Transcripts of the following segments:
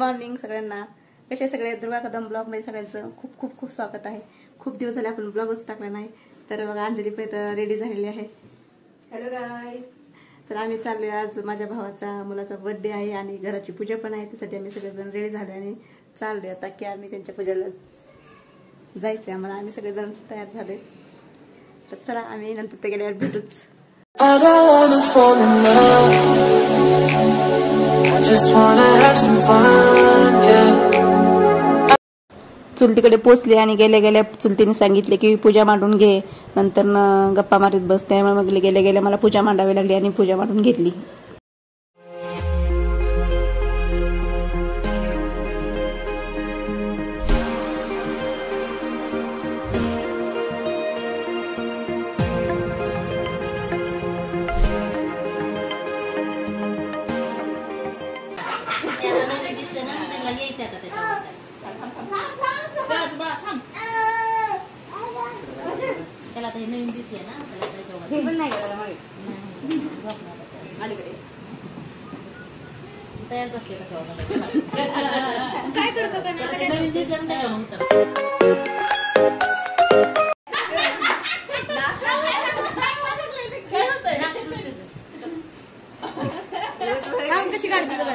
Morning सगळ्यांना. कसे सगळे दुर्गा कदम ब्लॉग मध्ये सगळ्यांचं खूप खूप खूप स्वागत आहे. खूप दिवस झाले आपण ब्लॉगच टाकला नाही. तर बघा अंजली पण रेडी झालेली आहे. Hello guys. तर आम्ही चाललोय, आज माझ्या भावाच्या मुलाचा बर्थडे आहे आणि घराची पूजा पण आहे. त्यासाठी आम्ही सगळेजण रेडी झालो आणि चाललोय आता की आम्ही त्यांच्या पूजेला जायचंय आम्हाला. आम्ही सगळेजण तयार झालोय. तर चला आम्ही नंतर ते गेल्यावर भेटूच. I don't wanna fall in love. I just wanna have some fun, yeah. चुलतीकडे पोचले आणि गेल्या गेल्या चुलतीने सांगितले की पूजा मांडून घे, नंतर गप्पा मारीत बस. त्यामुळे मग गेल्या गेल्या मला पूजा मांडावी लागली आणि पूजा मांडून घेतली. त्याला तर नवीन दिसले ना, तयार असले कशावर काय करतो नवीन दिसले कशी काढते बघा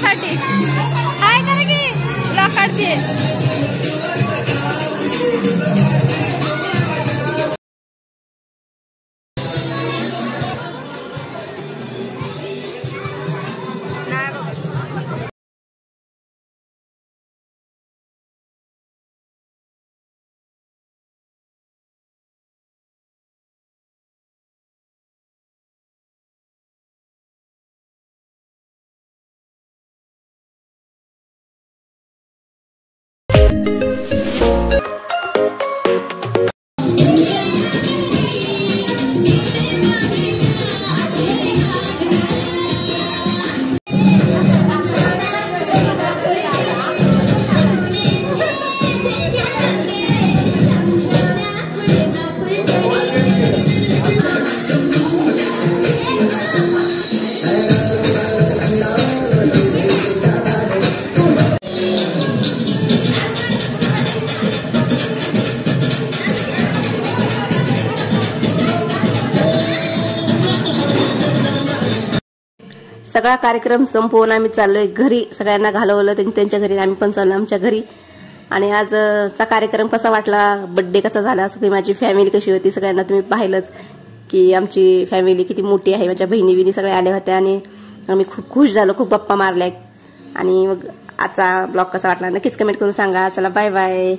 साठी हाय करा की ब्लॉग काढते. सगळा कार्यक्रम संपवून आम्ही चाललोय घरी. सगळ्यांना घालवलं त्यांच्या घरी, आम्ही पण चाललो आमच्या घरी. आणि आजचा कार्यक्रम कसा वाटला, बर्थडे कसा झाला, सगळी माझी फॅमिली कशी होती सगळ्यांना तुम्ही पाहिलंच की आमची फॅमिली किती मोठी आहे. माझ्या बहिणी सगळ्या आल्या होत्या आणि आम्ही खूप खुश झालो, खूप गप्पा मारल्या. आणि मग आजचा ब्लॉग कसा वाटला नक्कीच कमेंट करून सांगा. चला बाय बाय.